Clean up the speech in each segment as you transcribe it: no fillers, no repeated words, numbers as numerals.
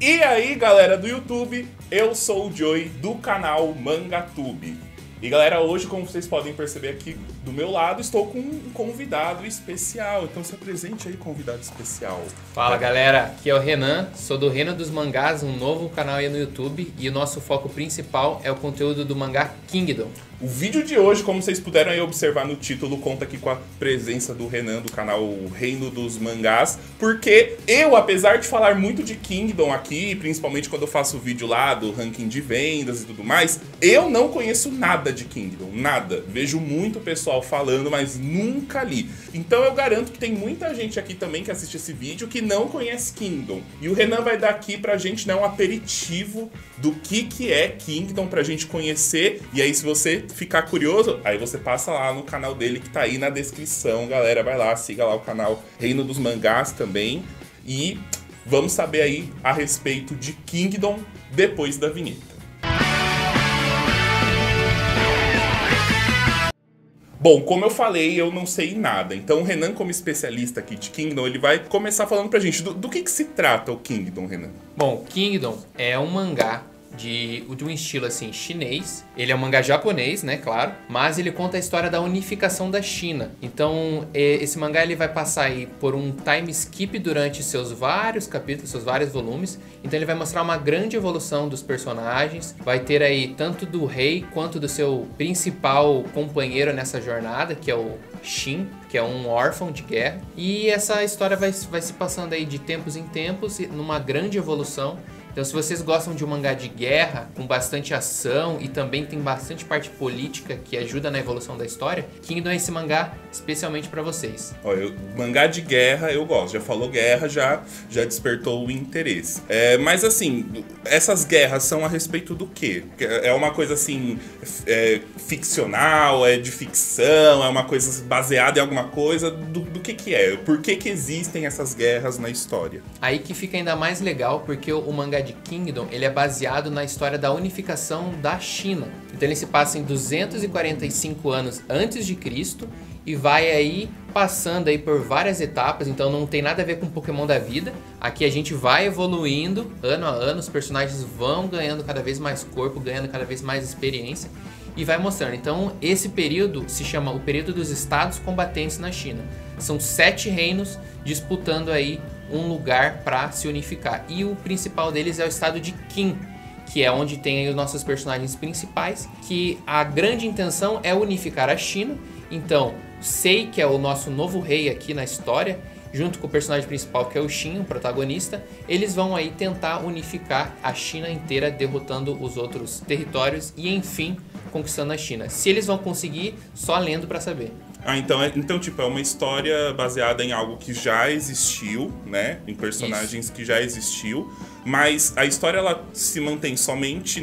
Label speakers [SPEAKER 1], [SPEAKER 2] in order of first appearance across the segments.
[SPEAKER 1] E aí, galera do YouTube, eu sou o Joey do canal Mangatube. E galera, hoje, como vocês podem perceber aqui do meu lado, estou com um convidado especial. Então se apresente aí, convidado especial.
[SPEAKER 2] Fala galera, aqui é o Renan, sou do Reino dos Mangás, um novo canal aí no YouTube. E o nosso foco principal é o conteúdo do mangá Kingdom.
[SPEAKER 1] O vídeo de hoje, como vocês puderam aí observar no título, conta aqui com a presença do Renan do canal Reino dos Mangás. Porque eu, apesar de falar muito de Kingdom aqui, principalmente quando eu faço o vídeo lá do ranking de vendas e tudo mais, eu não conheço nada de Kingdom, nada. Vejo muito pessoal falando, mas nunca li. Então eu garanto que tem muita gente aqui também que assiste esse vídeo que não conhece Kingdom. E o Renan vai dar aqui pra gente, né, um aperitivo do que é Kingdom pra gente conhecer. E aí se você ficar curioso, aí você passa lá no canal dele que tá aí na descrição, galera. Vai lá, siga lá o canal Reino dos Mangás também. E vamos saber aí a respeito de Kingdom depois da vinheta. Bom, como eu falei, eu não sei nada. Então o Renan, como especialista aqui de Kingdom, ele vai começar falando pra gente do que se trata o Kingdom, Renan.
[SPEAKER 2] Bom, Kingdom é um mangá de um estilo assim chinês. Ele é um mangá japonês, né, claro, mas ele conta a história da unificação da China. Então esse mangá ele vai passar aí por um time skip durante seus vários capítulos, seus vários volumes. Então ele vai mostrar uma grande evolução dos personagens, vai ter aí tanto do rei quanto do seu principal companheiro nessa jornada, que é o Shin, que é um órfão de guerra. E essa história vai se passando aí de tempos em tempos, numa grande evolução. Então se vocês gostam de um mangá de guerra, com bastante ação e também tem bastante parte política que ajuda na evolução da história, Kingdom é esse mangá especialmente pra vocês.
[SPEAKER 1] Olha, mangá de guerra eu gosto, já falou guerra, já despertou o interesse. Mas assim, essas guerras são a respeito do quê? É uma coisa assim, ficcional, é de ficção, é uma coisa baseada em alguma coisa, do que é? Por que existem essas guerras na história?
[SPEAKER 2] Aí que fica ainda mais legal, porque o mangá de Kingdom, ele é baseado na história da unificação da China. Então ele se passa em 245 anos antes de Cristo e vai aí passando aí por várias etapas, então não tem nada a ver com Pokémon da vida. Aqui a gente vai evoluindo ano a ano, os personagens vão ganhando cada vez mais corpo, ganhando cada vez mais experiência e vai mostrando. Então esse período se chama o período dos estados combatentes na China. São 7 reinos disputando aí um lugar para se unificar. E o principal deles é o estado de Qin, que é onde tem aí os nossos personagens principais, que a grande intenção é unificar a China. Então, Sei, que é o nosso novo rei aqui na história, junto com o personagem principal, que é o Shin, o protagonista, eles vão aí tentar unificar a China inteira, derrotando os outros territórios e, enfim, conquistando a China. Se eles vão conseguir, só lendo para saber.
[SPEAKER 1] Então, tipo, é uma história baseada em algo que já existiu, né? Em personagens que já existiu. Mas a história, ela se mantém somente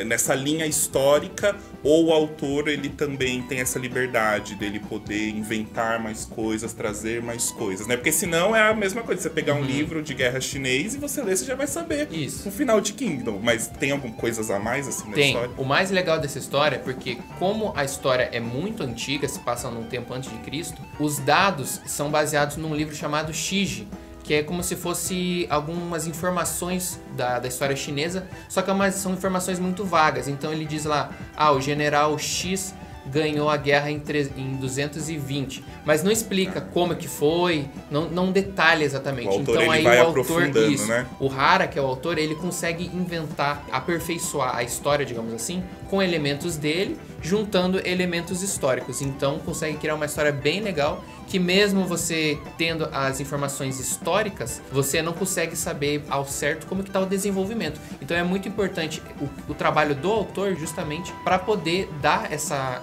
[SPEAKER 1] nessa linha histórica, ou o autor, ele também tem essa liberdade dele poder inventar mais coisas, trazer mais coisas, né? Porque senão é a mesma coisa, você pegar um livro de guerra chinês e você ler, você já vai saber o final de Kingdom. Mas tem algumas coisas a mais, assim, na história?
[SPEAKER 2] O mais legal dessa história é porque, como a história é muito antiga, se passa num tempo antes de Cristo, os dados são baseados num livro chamado Shiji, que é como se fosse algumas informações da história chinesa, só que são informações muito vagas. Então ele diz lá, o general X ganhou a guerra em 220, mas não explica como que foi, não detalha exatamente.
[SPEAKER 1] O autor,
[SPEAKER 2] então aí
[SPEAKER 1] vai
[SPEAKER 2] o autor,
[SPEAKER 1] aprofundando, né?
[SPEAKER 2] O Hara, que é o autor, ele consegue inventar, aperfeiçoar a história, digamos assim, com elementos dele, juntando elementos históricos. Então consegue criar uma história bem legal, que mesmo você tendo as informações históricas, você não consegue saber ao certo como que está o desenvolvimento. Então é muito importante o trabalho do autor, justamente para poder dar essa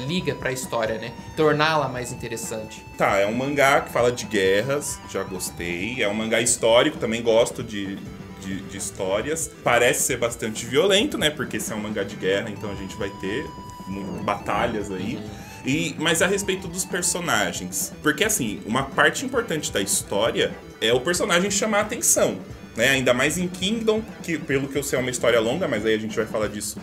[SPEAKER 2] liga para a história, né? Torná-la mais interessante.
[SPEAKER 1] Tá, é um mangá que fala de guerras, já gostei. É um mangá histórico, também gosto de histórias. Parece ser bastante violento, né? Porque esse é um mangá de guerra, então a gente vai ter batalhas aí. Mas a respeito dos personagens, porque assim, uma parte importante da história é o personagem chamar a atenção, né? Ainda mais em Kingdom, que pelo que eu sei é uma história longa, mas aí a gente vai falar disso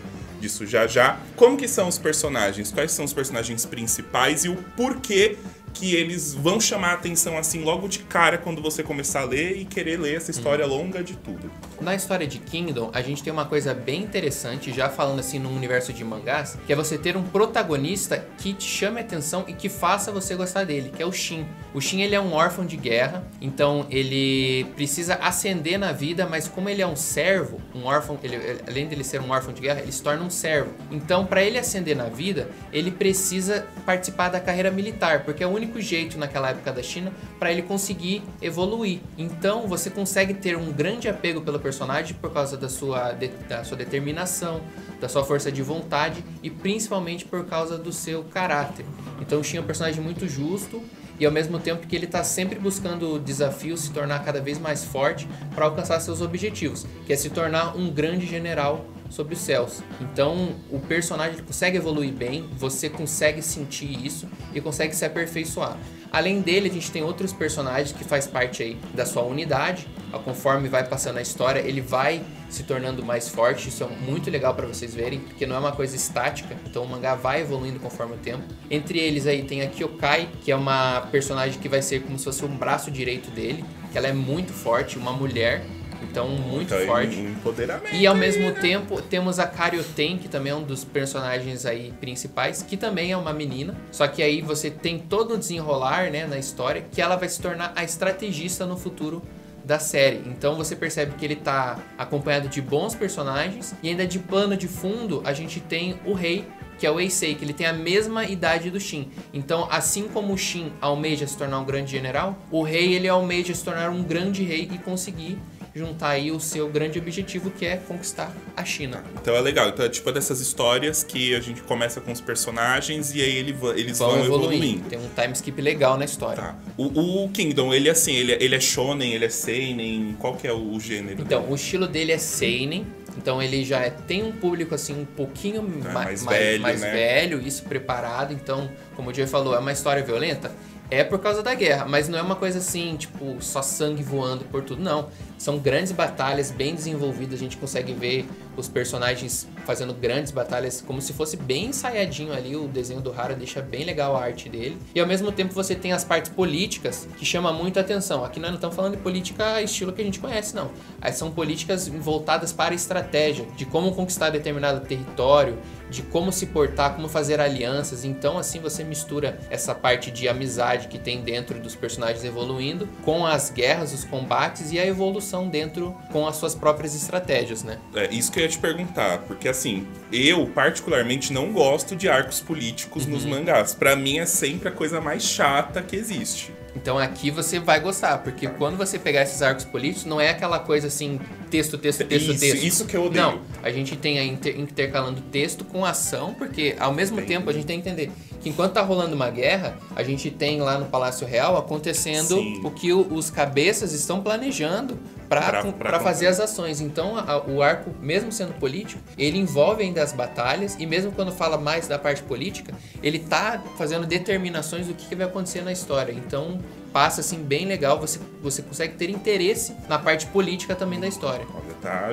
[SPEAKER 1] já já. Como que são os personagens? Quais são os personagens principais e o porquê que eles vão chamar a atenção assim logo de cara quando você começar a ler e querer ler essa história longa de tudo?
[SPEAKER 2] Na história de Kingdom, a gente tem uma coisa bem interessante, já falando assim no universo de mangás, que é você ter um protagonista que te chame a atenção e que faça você gostar dele, que é o Shin. O Shin, ele é um órfão de guerra, então ele precisa ascender na vida, mas como ele é um servo, um órfão, além dele ser um órfão de guerra, ele se torna um servo. Então, para ele ascender na vida, ele precisa participar da carreira militar, porque é o único jeito naquela época da China para ele conseguir evoluir. Então, você consegue ter um grande apego pelo personagem por causa da sua determinação, da sua força de vontade e principalmente por causa do seu caráter. Então, o Shin é um personagem muito justo e ao mesmo tempo que ele está sempre buscando desafios, se tornar cada vez mais forte para alcançar seus objetivos, que é se tornar um grande general sobre os céus. Então o personagem consegue evoluir bem, você consegue sentir isso e consegue se aperfeiçoar. Além dele, a gente tem outros personagens que faz parte aí da sua unidade. Conforme vai passando a história, ele vai se tornando mais forte. Isso é muito legal para vocês verem, porque não é uma coisa estática. Então o mangá vai evoluindo conforme o tempo. Entre eles aí tem a Kyokai, que é uma personagem que vai ser como se fosse um braço direito dele, que ela é muito forte, uma mulher. Então, muito forte.
[SPEAKER 1] Empoderamento.
[SPEAKER 2] E ao mesmo tempo, temos a Karyoten, que também é um dos personagens aí principais, que também é uma menina. Só que aí você tem todo o desenrolar, né, na história, que ela vai se tornar a estrategista no futuro da série. Então você percebe que ele tá acompanhado de bons personagens. E ainda de plano de fundo, a gente tem o rei, que é o Eisei, que ele tem a mesma idade do Shin. Então, assim como o Shin almeja se tornar um grande general, o rei, ele almeja se tornar um grande rei e conseguir juntar aí o seu grande objetivo, que é conquistar a China.
[SPEAKER 1] Então é legal. Então é tipo dessas histórias que a gente começa com os personagens e aí eles vão evoluindo.
[SPEAKER 2] Tem um time skip legal na história.
[SPEAKER 1] Tá. O Kingdom, ele assim, ele é shonen, ele é seinen, qual que é o gênero?
[SPEAKER 2] Então, o estilo dele é seinen. Então ele já tem um público assim um pouquinho mais velho, isso preparado. Então, como o Joey falou, é uma história violenta. É por causa da guerra, mas não é uma coisa assim, tipo, só sangue voando por tudo, não. São grandes batalhas, bem desenvolvidas, a gente consegue ver os personagens fazendo grandes batalhas, como se fosse bem ensaiadinho ali, o desenho do Hara deixa bem legal a arte dele. E ao mesmo tempo você tem as partes políticas, que chamam muito a atenção. Aqui nós não estamos falando de política estilo que a gente conhece, não. Aí são políticas voltadas para a estratégia, de como conquistar determinado território, de como se portar, como fazer alianças. Então assim você mistura essa parte de amizade que tem dentro dos personagens evoluindo, com as guerras, os combates e a evolução dentro com as suas próprias estratégias, né?
[SPEAKER 1] É isso que eu ia te perguntar, porque assim, eu particularmente não gosto de arcos políticos nos mangás. Pra mim é sempre a coisa mais chata que existe.
[SPEAKER 2] Então aqui você vai gostar, porque quando você pegar esses arcos políticos, não é aquela coisa assim, texto.
[SPEAKER 1] Isso que eu odeio.
[SPEAKER 2] Não, a gente tem aí intercalando texto com ação, porque ao mesmo tempo a gente tem que entender que enquanto tá rolando uma guerra, a gente tem lá no Palácio Real acontecendo o que os cabeças estão planejando para fazer as ações. Então o arco, mesmo sendo político, ele envolve ainda as batalhas, e mesmo quando fala mais da parte política, ele tá fazendo determinações do que vai acontecer na história. Então passa assim bem legal, você consegue ter interesse na parte política também da história.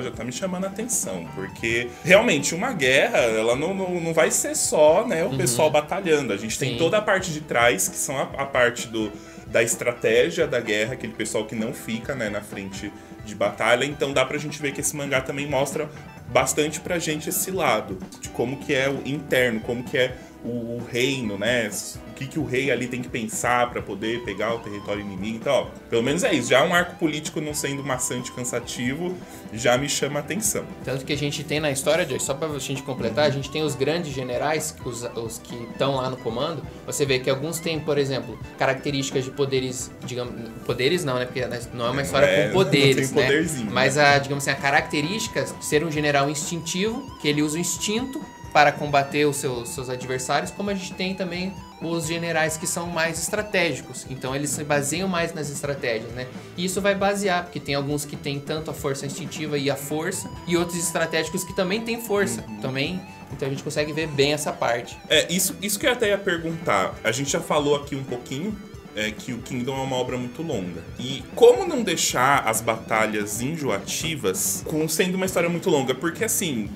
[SPEAKER 1] Já tá me chamando a atenção, porque realmente uma guerra, ela não vai ser só, né, o pessoal batalhando. A gente tem toda a parte de trás, que são a parte da estratégia da guerra, aquele pessoal que não fica, né, na frente de batalha. Então dá pra gente ver que esse mangá também mostra bastante pra gente esse lado, de como que é o interno, como que é o reino, né? O que o rei ali tem que pensar pra poder pegar o território inimigo. Então, ó, pelo menos é isso. Já um arco político não sendo maçante, cansativo, já me chama a atenção.
[SPEAKER 2] Tanto que a gente tem na história, Joy, só pra gente completar, a gente tem os grandes generais, os que estão lá no comando. Você vê que alguns têm, por exemplo, características de poderes, digamos, poderes não, né? Porque não é uma história com poderes, né? Mas digamos assim, a característica de ser um general instintivo, que ele usa o instinto para combater os seus adversários, como a gente tem também os generais que são mais estratégicos. Então eles se baseiam mais nas estratégias, né? E isso vai basear, porque tem alguns que têm tanto a força instintiva e a força, e outros estratégicos que também têm força. Também, então a gente consegue ver bem essa parte.
[SPEAKER 1] Isso que eu até ia perguntar. A gente já falou aqui um pouquinho que o Kingdom é uma obra muito longa. E como não deixar as batalhas enjoativas sendo uma história muito longa? Porque assim,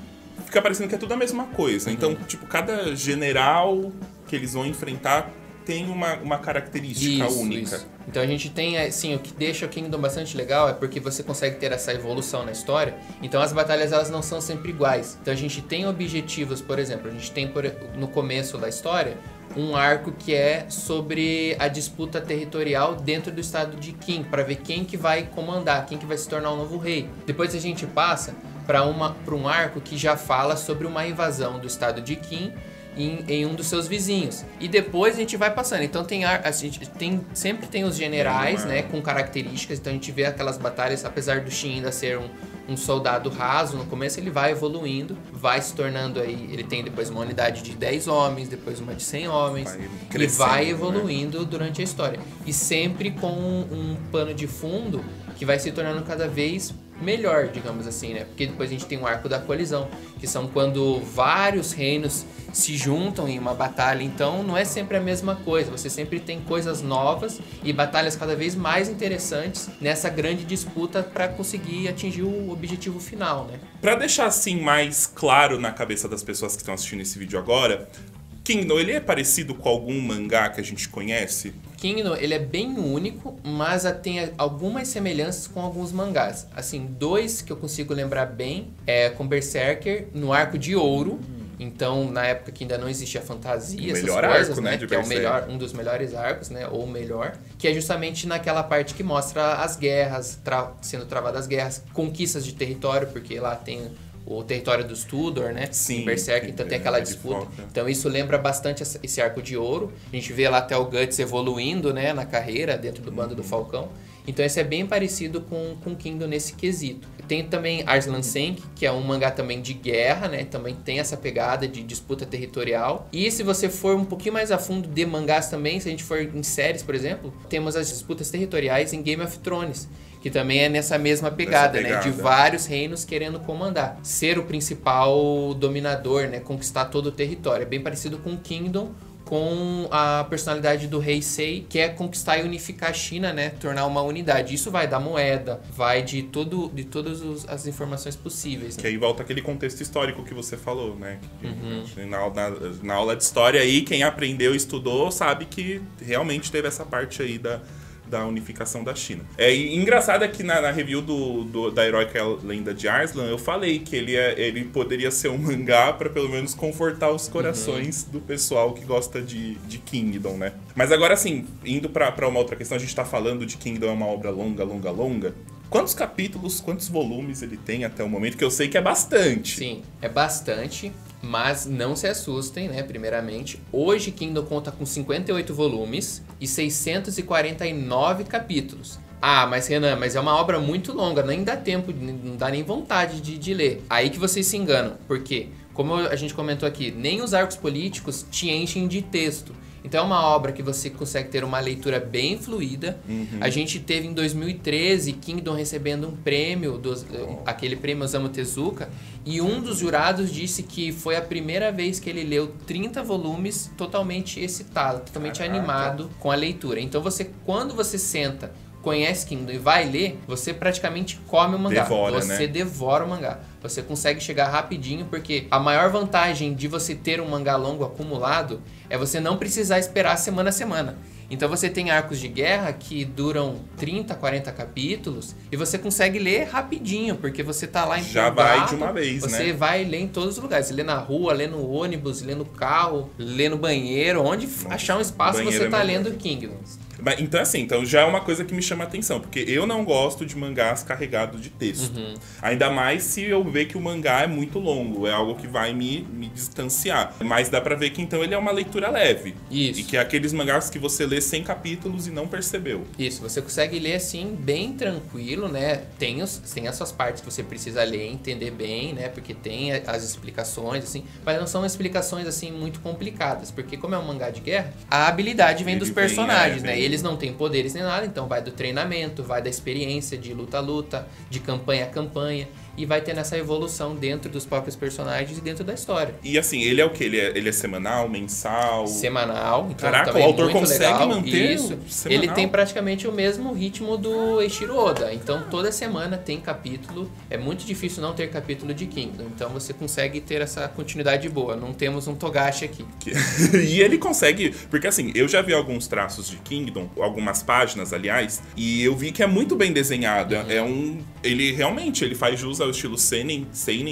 [SPEAKER 1] fica parecendo que é tudo a mesma coisa. Então, tipo, cada general que eles vão enfrentar tem uma característica única.
[SPEAKER 2] Isso. Então a gente tem, assim, o que deixa o Kingdom bastante legal é porque você consegue ter essa evolução na história. Então as batalhas, elas não são sempre iguais. Então a gente tem objetivos, por exemplo, a gente tem no começo da história um arco que é sobre a disputa territorial dentro do estado de Qin, para ver quem que vai comandar, quem que vai se tornar o novo rei. Depois a gente passa para um arco que já fala sobre uma invasão do estado de Qin em um dos seus vizinhos. E depois a gente vai passando. Então sempre tem os generais, né, com características. Então a gente vê aquelas batalhas, apesar do Shin ainda ser um soldado raso, no começo ele vai evoluindo, vai se tornando aí, ele tem depois uma unidade de 10 homens, depois uma de 100 homens, e vai evoluindo, né, durante a história. E sempre com um pano de fundo que vai se tornando cada vez melhor, digamos assim, né? Porque depois a gente tem o arco da colisão, que são quando vários reinos se juntam em uma batalha. Então não é sempre a mesma coisa, você sempre tem coisas novas e batalhas cada vez mais interessantes nessa grande disputa para conseguir atingir o objetivo final, né?
[SPEAKER 1] Para deixar assim mais claro na cabeça das pessoas que estão assistindo esse vídeo agora, Kingdom, ele é parecido com algum mangá que a gente conhece?
[SPEAKER 2] Kingdom, ele é bem único, mas tem algumas semelhanças com alguns mangás. Assim, dois que eu consigo lembrar bem é com Berserker, no arco de ouro. Então, na época que ainda não existia fantasia, essas coisas,
[SPEAKER 1] arco,
[SPEAKER 2] né? Que é um dos melhores arcos, né? Ou o melhor. Que é justamente naquela parte que mostra as guerras, sendo travadas as guerras, conquistas de território, porque lá tem o território dos Tudor, né?
[SPEAKER 1] Sim.
[SPEAKER 2] Berserker, então tem aquela disputa. Então isso lembra bastante esse arco de ouro. A gente vê lá até o Guts evoluindo, né, na carreira, dentro do bando do Falcão. Então esse é bem parecido com Kingdom nesse quesito. Tem também Arslan Senki, que é um mangá também de guerra, né? Também tem essa pegada de disputa territorial. E se você for um pouquinho mais a fundo de mangás também, se a gente for em séries, por exemplo, temos as disputas territoriais em Game of Thrones, que também é nessa mesma pegada, né? De vários reinos querendo comandar. Ser o principal dominador, né? Conquistar todo o território. É bem parecido com Kingdom, com a personalidade do rei Sei, que é conquistar e unificar a China, né? Tornar uma unidade. Isso vai da moeda, vai de todas as informações possíveis. Né?
[SPEAKER 1] Que aí volta aquele contexto histórico que você falou, né? Na aula de história aí, quem aprendeu e estudou sabe que realmente teve essa parte aí da unificação da China. E engraçado é que na review da Heróica Lenda de Arslan, eu falei que ele poderia ser um mangá para pelo menos confortar os corações do pessoal que gosta de Kingdom, né? Mas agora assim, indo para uma outra questão, a gente tá falando de Kingdom é uma obra longa. Quantos capítulos, quantos volumes ele tem até o momento? Que eu sei que é bastante.
[SPEAKER 2] Sim, é bastante, mas não se assustem, né? Primeiramente, hoje Kingdom conta com 58 volumes e 649 capítulos. Ah, mas Renan, mas é uma obra muito longa, nem dá tempo, não dá nem vontade de ler. Aí que vocês se enganam, porque, como a gente comentou aqui, nem os arcos políticos te enchem de texto. Então é uma obra que você consegue ter uma leitura bem fluida. A gente teve em 2013 Kingdom recebendo um prêmio, aquele prêmio Osamu Tezuka, e um dos jurados disse que foi a primeira vez que ele leu 30 volumes totalmente excitado, totalmente animado com a leitura. Então quando você senta, conhece Kingdom e vai ler, você praticamente come o mangá. Você devora o mangá. Você consegue chegar rapidinho, porque a maior vantagem de você ter um mangá longo acumulado é você não precisar esperar semana a semana. Então você tem arcos de guerra que duram 30, 40 capítulos e você consegue ler rapidinho, porque você tá lá em
[SPEAKER 1] já vai de uma vez, né?
[SPEAKER 2] Você vai ler em todos os lugares. Você lê na rua, lê no ônibus, lê no carro, lê no banheiro. Onde achar um espaço você tá lendo Kingdom.
[SPEAKER 1] Então assim, já é uma coisa que me chama a atenção, porque eu não gosto de mangás carregados de texto. Ainda mais se eu ver que o mangá é muito longo, é algo que vai me distanciar. Mas dá pra ver que então ele é uma leitura leve.
[SPEAKER 2] Isso.
[SPEAKER 1] E que é aqueles mangás que você lê 100 capítulos e não percebeu.
[SPEAKER 2] Isso, você consegue ler assim, bem tranquilo, né? Tem as suas partes que você precisa ler, entender bem, né? Porque tem as explicações, assim, mas não são explicações, assim, muito complicadas, porque como é um mangá de guerra, a habilidade vem dos personagens, né? Eles não têm poderes nem nada, então vai do treinamento, vai da experiência de luta a luta, de campanha a campanha. e vai tendo essa evolução dentro dos próprios personagens e dentro da história.
[SPEAKER 1] E assim, ele é o quê? Ele é semanal, mensal?
[SPEAKER 2] Semanal. Então
[SPEAKER 1] Caraca,
[SPEAKER 2] também
[SPEAKER 1] o autor
[SPEAKER 2] muito
[SPEAKER 1] consegue
[SPEAKER 2] legal.
[SPEAKER 1] manter
[SPEAKER 2] isso.
[SPEAKER 1] semanal?
[SPEAKER 2] Ele tem praticamente o mesmo ritmo do Eiichiro Oda. Então toda semana tem capítulo. É muito difícil não ter capítulo de Kingdom. Então você consegue ter essa continuidade boa. Não temos um Togashi aqui.
[SPEAKER 1] E ele consegue... Porque assim, eu já vi alguns traços de Kingdom, algumas páginas, aliás, e eu vi que é muito bem desenhado. Ele realmente faz jus ao estilo seinen,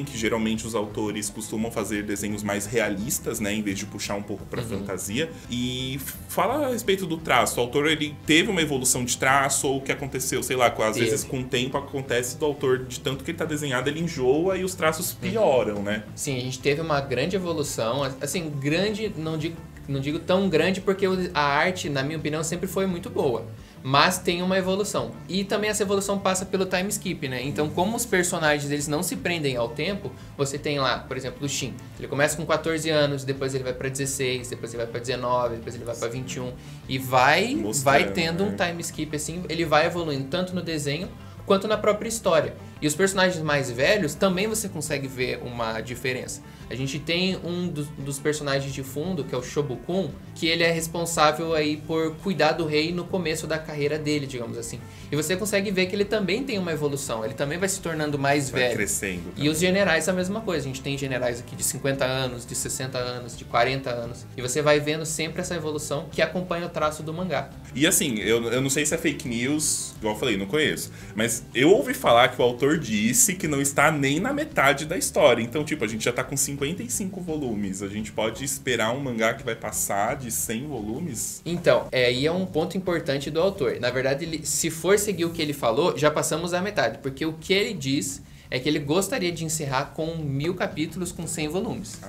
[SPEAKER 1] que geralmente os autores costumam fazer desenhos mais realistas, né, em vez de puxar um pouco pra fantasia. E fala a respeito do traço. O autor, ele teve uma evolução de traço, ou o que aconteceu, sei lá, às vezes com o tempo acontece do autor, de tanto que ele tá desenhado, ele enjoa e os traços pioram, né?
[SPEAKER 2] Sim, a gente teve uma grande evolução. Assim, grande, não digo tão grande, porque a arte, na minha opinião, sempre foi muito boa. Mas tem uma evolução. E também essa evolução passa pelo time skip, né? Então, como os personagens eles não se prendem ao tempo, você tem lá, por exemplo, o Shin. Ele começa com 14 anos, depois ele vai pra 16, depois ele vai pra 19, depois ele vai pra 21. E vai tendo um time skip assim, ele vai evoluindo tanto no desenho quanto na própria história. E os personagens mais velhos, também você consegue ver uma diferença. A gente tem um dos personagens de fundo, que é o Shobukun, que ele é responsável aí por cuidar do rei no começo da carreira dele, digamos assim. E você consegue ver que ele também tem uma evolução, ele também vai se tornando mais velho.
[SPEAKER 1] Vai crescendo.
[SPEAKER 2] E os generais a mesma coisa, a gente tem generais aqui de 50 anos, de 60 anos, de 40 anos. E você vai vendo sempre essa evolução que acompanha o traço do mangá.
[SPEAKER 1] E assim, eu não sei se é fake news, igual eu falei, não conheço. Mas eu ouvi falar que o autor disse que não está nem na metade da história. Então, tipo, a gente já tá com 55 volumes. A gente pode esperar um mangá que vai passar de 100 volumes?
[SPEAKER 2] Então, aí é um ponto importante do autor. Na verdade, ele, se for seguir o que ele falou, já passamos a metade. Porque o que ele diz é que ele gostaria de encerrar com 1000 capítulos com 100 volumes.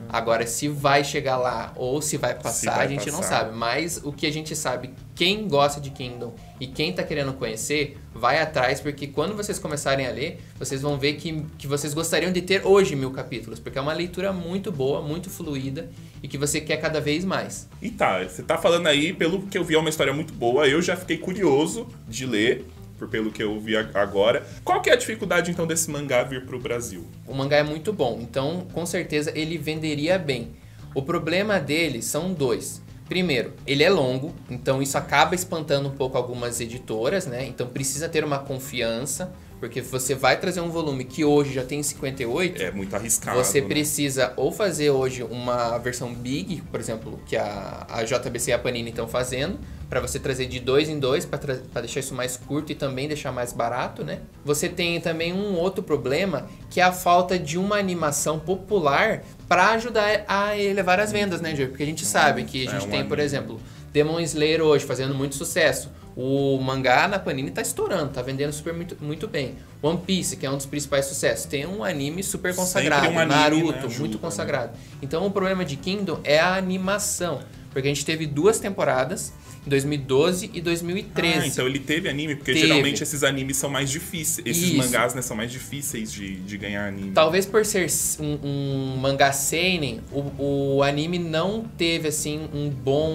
[SPEAKER 2] Agora, se vai chegar lá ou se vai passar, a gente não sabe. Mas o que a gente sabe, quem gosta de Kingdom e quem tá querendo conhecer, vai atrás, porque quando vocês começarem a ler, vocês vão ver que vocês gostariam de ter hoje 1000 capítulos, porque é uma leitura muito boa, muito fluida e que você quer cada vez mais.
[SPEAKER 1] E tá, você tá falando aí, pelo que eu vi, é uma história muito boa. Eu já fiquei curioso de ler, pelo que eu vi agora. Qual que é a dificuldade, então, desse mangá vir pro Brasil?
[SPEAKER 2] O mangá é muito bom, então, com certeza, ele venderia bem. O problema dele são dois. Primeiro, ele é longo, então isso acaba espantando um pouco algumas editoras, né? Então precisa ter uma confiança, porque você vai trazer um volume que hoje já tem 58...
[SPEAKER 1] É muito arriscado,
[SPEAKER 2] Você
[SPEAKER 1] né?
[SPEAKER 2] precisa ou fazer hoje uma versão Big, por exemplo, que a JBC e a Panini estão fazendo, para você trazer de 2 em 2, para deixar isso mais curto e também deixar mais barato, né? Você tem também um outro problema, que é a falta de uma animação popular para ajudar a elevar as vendas, né, Diego? Porque a gente sabe que a gente tem, por exemplo, Demon Slayer hoje fazendo muito sucesso. O mangá na Panini tá estourando, tá vendendo muito bem. One Piece, que é um dos principais sucessos, tem um anime super consagrado.
[SPEAKER 1] Um anime,
[SPEAKER 2] Naruto,
[SPEAKER 1] né, ajuda,
[SPEAKER 2] muito consagrado. Então o problema de Kingdom é a animação. Porque a gente teve 2 temporadas, em 2012 e 2013.
[SPEAKER 1] Então ele teve anime, porque geralmente esses animes são mais difíceis. Esses mangás, né, são mais difíceis de ganhar anime.
[SPEAKER 2] Talvez por ser um mangá seinen, o anime não teve assim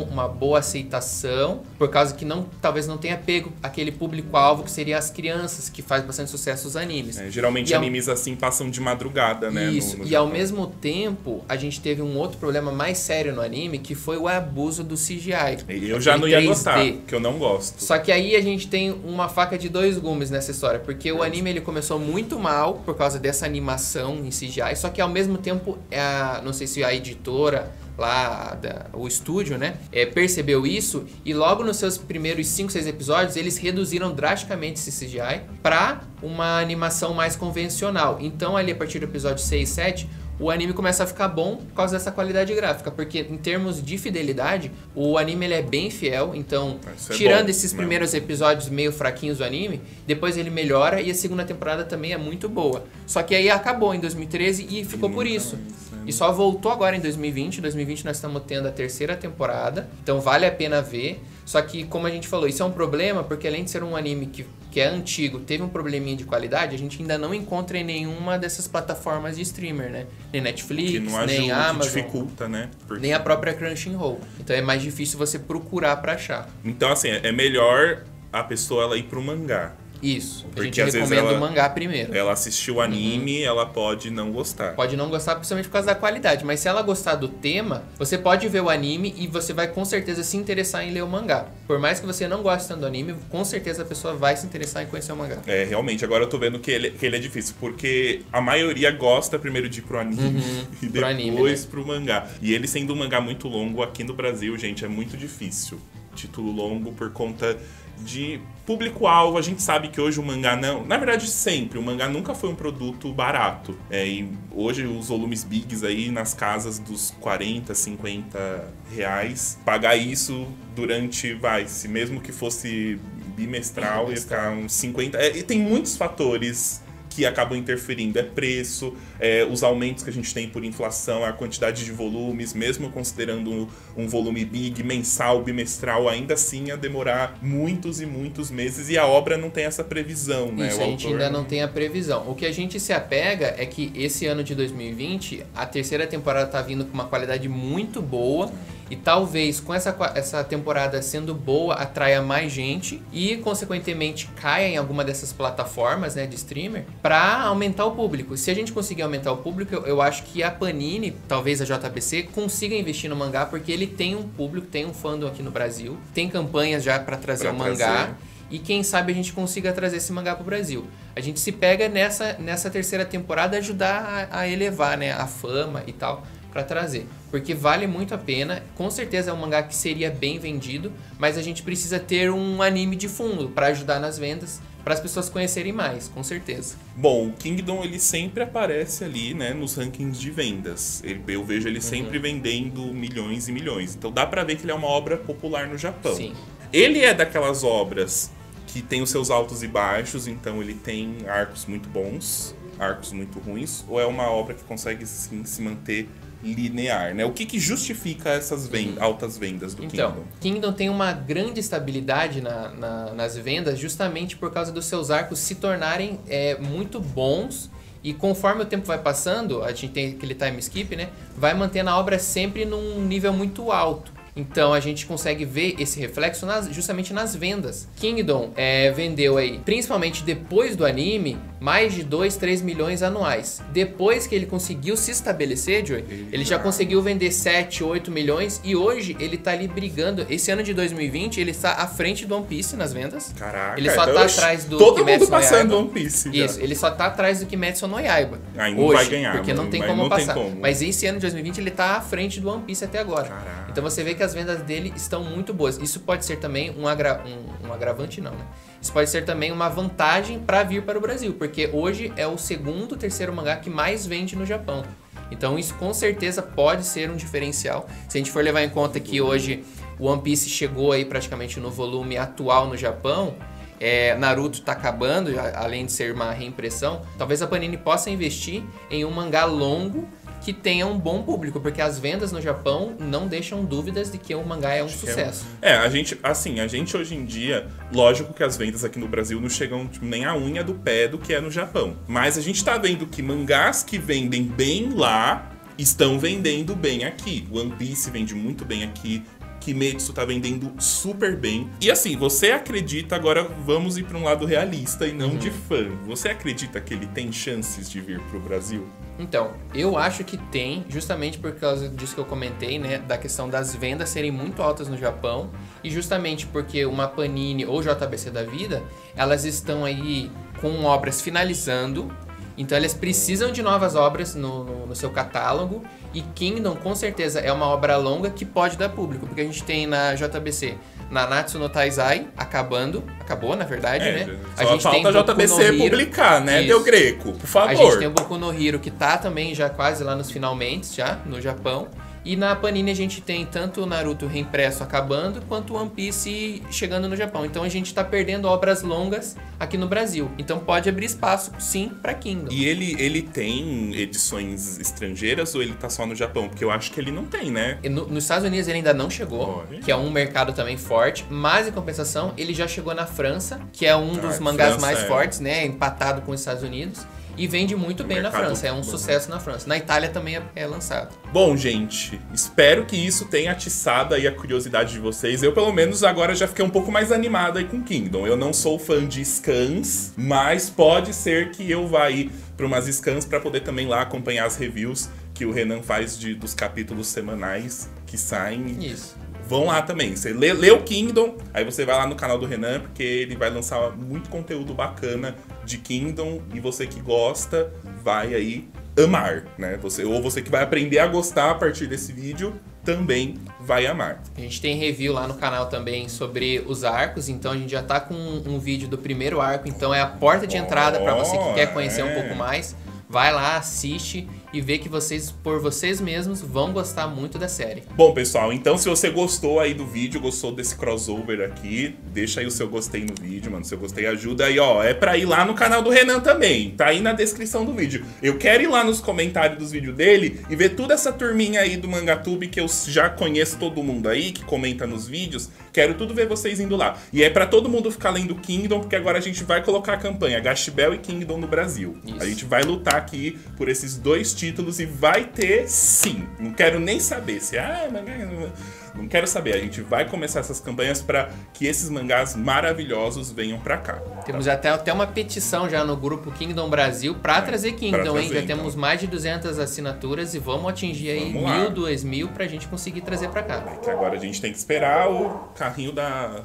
[SPEAKER 2] uma boa aceitação, por causa que talvez não tenha pego aquele público-alvo que seria as crianças, que faz bastante sucesso os animes.
[SPEAKER 1] Geralmente animes assim passam de madrugada, né?
[SPEAKER 2] Isso, e ao mesmo tempo, a gente teve um outro problema mais sério no anime, que foi o abuso do CGI.
[SPEAKER 1] Eu já não ia gostar, que eu não gosto.
[SPEAKER 2] Só que aí a gente tem uma faca de 2 gumes nessa história, porque o anime ele começou muito mal por causa dessa animação em CGI, só que ao mesmo tempo, não sei se a editora lá, o estúdio, né, percebeu isso e logo nos seus primeiros 5, 6 episódios eles reduziram drasticamente esse CGI para uma animação mais convencional. Então ali a partir do episódio 6, 7, o anime começa a ficar bom por causa dessa qualidade gráfica, porque em termos de fidelidade, o anime ele é bem fiel, então tirando esses primeiros episódios meio fraquinhos do anime, depois ele melhora e a segunda temporada também é muito boa. Só que aí acabou em 2013 e ficou por isso. E só voltou agora em 2020. Em 2020 nós estamos tendo a 3ª temporada, então vale a pena ver. Só que, como a gente falou, isso é um problema, porque além de ser um anime que é antigo, teve um probleminha de qualidade, a gente ainda não encontra em nenhuma dessas plataformas de streamer, né? Nem Netflix, nem Amazon,
[SPEAKER 1] que dificulta, né?
[SPEAKER 2] Nem a própria Crunchyroll. Então é mais difícil você procurar pra achar.
[SPEAKER 1] Então, assim, é melhor a pessoa ela ir pro mangá.
[SPEAKER 2] Isso. A gente
[SPEAKER 1] Porque às vezes
[SPEAKER 2] recomenda o mangá primeiro.
[SPEAKER 1] ela assistiu o anime, ela pode não gostar.
[SPEAKER 2] Pode não gostar, principalmente por causa da qualidade. Mas se ela gostar do tema, você pode ver o anime e você vai com certeza se interessar em ler o mangá. Por mais que você não goste tanto do anime, com certeza a pessoa vai se interessar em conhecer o mangá.
[SPEAKER 1] É, realmente. Agora eu tô vendo que ele é difícil. Porque a maioria gosta primeiro de ir pro anime e depois
[SPEAKER 2] anime, né?
[SPEAKER 1] pro mangá. E ele sendo um mangá muito longo, aqui no Brasil, gente, é muito difícil. Título longo por conta de público-alvo. A gente sabe que hoje o mangá não... Na verdade, sempre. O mangá nunca foi um produto barato. E hoje os volumes bigs aí nas casas dos 40, 50 reais. Pagar isso durante, se mesmo que fosse bimestral, ia ficar uns 50... E tem muitos fatores que acabam interferindo. É preço, os aumentos que a gente tem por inflação, a quantidade de volumes, mesmo considerando um volume big, mensal, bimestral, ainda assim ia demorar muitos e muitos meses e a obra não tem essa previsão, né?
[SPEAKER 2] Isso, a gente ainda não tem a previsão. O que a gente se apega é que esse ano de 2020, a terceira temporada tá vindo com uma qualidade muito boa e talvez com essa temporada sendo boa atraia mais gente e consequentemente caia em alguma dessas plataformas, né, de streamer para aumentar o público. Se a gente conseguir aumentar o público, eu acho que a Panini, talvez a JBC, consiga investir no mangá porque ele tem um público, tem um fandom aqui no Brasil, tem campanhas já para trazer o mangá. E quem sabe a gente consiga trazer esse mangá pro Brasil. A gente se pega nessa terceira temporada ajudar a elevar, né, a fama e tal para trazer. Porque vale muito a pena. Com certeza é um mangá que seria bem vendido, mas a gente precisa ter um anime de fundo para ajudar nas vendas, para as pessoas conhecerem mais, com certeza.
[SPEAKER 1] Bom, o Kingdom ele sempre aparece ali, né, nos rankings de vendas. Eu vejo ele sempre vendendo milhões e milhões. Então dá para ver que ele é uma obra popular no Japão.
[SPEAKER 2] Sim.
[SPEAKER 1] Ele é daquelas obras que tem os seus altos e baixos, então ele tem arcos muito bons, arcos muito ruins, ou é uma obra que consegue sim se manter linear, né? O que justifica essas altas vendas do Kingdom?
[SPEAKER 2] Então, Kingdom tem uma grande estabilidade nas vendas justamente por causa dos seus arcos se tornarem muito bons e conforme o tempo vai passando, a gente tem aquele time skip, né? Vai mantendo a obra sempre num nível muito alto. Então a gente consegue ver esse reflexo justamente nas vendas. Kingdom vendeu aí, principalmente depois do anime, mais de 2, 3 milhões anuais. Depois que ele conseguiu se estabelecer, Joey, ele já conseguiu vender 7, 8 milhões e hoje ele tá ali brigando. Esse ano de 2020 ele está à frente do One Piece nas vendas.
[SPEAKER 1] Caraca,
[SPEAKER 2] ele só tá atrás do
[SPEAKER 1] todo
[SPEAKER 2] Kimetsu
[SPEAKER 1] mundo passando
[SPEAKER 2] no
[SPEAKER 1] One Piece.
[SPEAKER 2] Isso, ele só tá atrás do Kimetsu no Yaiba.
[SPEAKER 1] Aí não
[SPEAKER 2] hoje,
[SPEAKER 1] vai ganhar,
[SPEAKER 2] porque não tem como
[SPEAKER 1] não
[SPEAKER 2] passar.
[SPEAKER 1] Tem como.
[SPEAKER 2] Mas esse ano de 2020 ele tá à frente do One Piece até agora.
[SPEAKER 1] Caraca.
[SPEAKER 2] Então você vê que as vendas dele estão muito boas. Isso pode ser também um agravante, não, né? Isso pode ser também uma vantagem para vir para o Brasil, porque hoje é o segundo, terceiro mangá que mais vende no Japão. Então isso com certeza pode ser um diferencial. Se a gente for levar em conta que hoje o One Piece chegou aí praticamente no volume atual no Japão, Naruto tá acabando, além de ser uma reimpressão, talvez a Panini possa investir em um mangá longo que tenha um bom público, porque as vendas no Japão não deixam dúvidas de que o mangá é um sucesso.
[SPEAKER 1] A gente hoje em dia, lógico que as vendas aqui no Brasil não chegam nem a unha do pé do que é no Japão. Mas a gente tá vendo que mangás que vendem bem lá estão vendendo bem aqui. One Piece vende muito bem aqui. Kimetsu tá vendendo super bem. E assim, você acredita, agora vamos ir para um lado realista e não de fã. Você acredita que ele tem chances de vir pro Brasil?
[SPEAKER 2] Então, eu acho que tem, justamente por causa disso que eu comentei, né, da questão das vendas serem muito altas no Japão, e justamente porque uma Panini ou JBC da vida, elas estão aí com obras finalizando, então elas precisam de novas obras no seu catálogo, e Kingdom com certeza é uma obra longa que pode dar público, porque a gente tem na JBC Nanatsu no Taizai acabou na verdade, né?
[SPEAKER 1] A gente falta a JBC publicar, né? Deu Greco, por favor.
[SPEAKER 2] A gente tem o Boku no Hero que tá também já quase lá nos finalmente, já no Japão. E na Panini a gente tem tanto o Naruto reimpresso acabando, quanto o One Piece chegando no Japão. Então a gente tá perdendo obras longas aqui no Brasil. Então pode abrir espaço, sim, pra Kingdom.
[SPEAKER 1] E ele tem edições estrangeiras ou ele tá só no Japão? Porque eu acho que ele não tem, né?
[SPEAKER 2] Nos Estados Unidos ele ainda não chegou, que é um mercado também forte. Mas, em compensação, ele já chegou na França, que é um dos mangás mais fortes, né? Empatado com os Estados Unidos. e vende muito bem na
[SPEAKER 1] mercado
[SPEAKER 2] França. É um sucesso na França. Na Itália também é lançado.
[SPEAKER 1] Bom, gente, espero que isso tenha atiçado aí a curiosidade de vocês. Eu, pelo menos, agora já fiquei um pouco mais animado aí com Kingdom. Eu não sou fã de scans, mas pode ser que eu vá aí para umas scans para poder também lá acompanhar as reviews que o Renan faz dos capítulos semanais que saem.
[SPEAKER 2] Isso.
[SPEAKER 1] Vão lá também. Você lê o Kingdom, aí você vai lá no canal do Renan, porque ele vai lançar muito conteúdo bacana de Kingdom, e você que gosta vai aí amar, né? Você que vai aprender a gostar a partir desse vídeo também vai amar.
[SPEAKER 2] A gente tem review lá no canal também sobre os arcos, então a gente já tá com um vídeo do primeiro arco, então é a porta de entrada para você que quer conhecer um pouco mais. Vai lá, assiste e vê que vocês, por vocês mesmos, vão gostar muito da série.
[SPEAKER 1] Bom, pessoal, então se você gostou aí do vídeo, gostou desse crossover aqui, deixa aí o seu gostei no vídeo, mano. Seu gostei ajuda aí, ó. É pra ir lá no canal do Renan também, tá aí na descrição do vídeo. Eu quero ir lá nos comentários dos vídeos dele e ver toda essa turminha aí do Mangatube, que eu já conheço todo mundo aí, que comenta nos vídeos. Quero tudo ver vocês indo lá. E é pra todo mundo ficar lendo Kingdom, porque agora a gente vai colocar a campanha Gash Bell e Kingdom no Brasil. Isso. A gente vai lutar aqui por esses 2 títulos e vai ter sim. Não quero nem saber se... não quero saber. A gente vai começar essas campanhas para que esses mangás maravilhosos venham para cá.
[SPEAKER 2] Temos até uma petição já no grupo Kingdom Brasil para trazer Kingdom, hein? Já temos mais de 200 assinaturas e vamos atingir aí 1.000, 2.000 pra gente conseguir trazer para cá.
[SPEAKER 1] É que agora a gente tem que esperar o carrinho da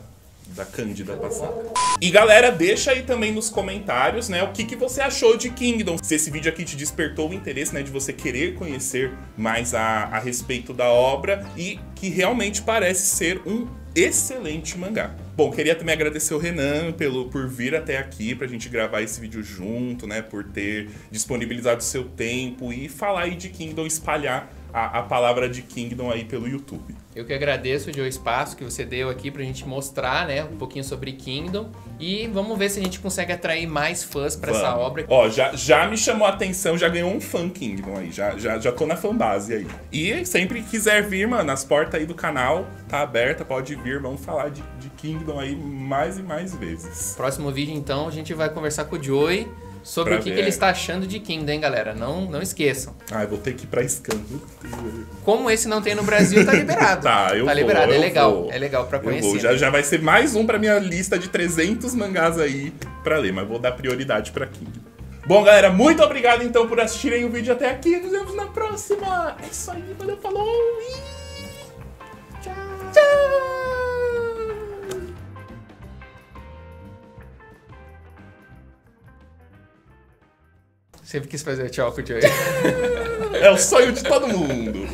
[SPEAKER 1] Cândida passar. E galera, deixa aí também nos comentários, né, o que você achou de Kingdom. Se esse vídeo aqui te despertou o interesse, né, de você querer conhecer mais a respeito da obra e que realmente parece ser um excelente mangá. Bom, queria também agradecer o Renan por vir até aqui pra gente gravar esse vídeo junto, né, por ter disponibilizado o seu tempo e falar aí de Kingdom, espalhar a palavra de Kingdom aí pelo YouTube.
[SPEAKER 2] Eu que agradeço o espaço que você deu aqui pra gente mostrar, né, um pouquinho sobre Kingdom, e vamos ver se a gente consegue atrair mais fãs pra essa obra.
[SPEAKER 1] Ó, já me chamou a atenção, já ganhou um fã Kingdom aí, já tô na fanbase aí. E sempre que quiser vir, mano, as portas aí do canal tá aberta, pode vir, vamos falar de Kingdom aí mais e mais vezes.
[SPEAKER 2] Próximo vídeo, então, a gente vai conversar com o Joey sobre o que ele está achando de Kingdom, hein, galera? Não esqueçam.
[SPEAKER 1] Ah, eu vou ter que ir pra Scan.
[SPEAKER 2] Como esse não tem no Brasil, tá liberado.
[SPEAKER 1] Tá
[SPEAKER 2] liberado,
[SPEAKER 1] é
[SPEAKER 2] legal. É legal pra conhecer.
[SPEAKER 1] Já vai ser mais um pra minha lista de 300 mangás aí pra ler, mas vou dar prioridade pra Kingdom. Bom, galera, muito obrigado então por assistirem o vídeo até aqui. Nos vemos na próxima. É isso aí, valeu, falou e... tchau. Tchau.
[SPEAKER 2] Sempre quis fazer tchau com o Joey.
[SPEAKER 1] É o sonho de todo mundo.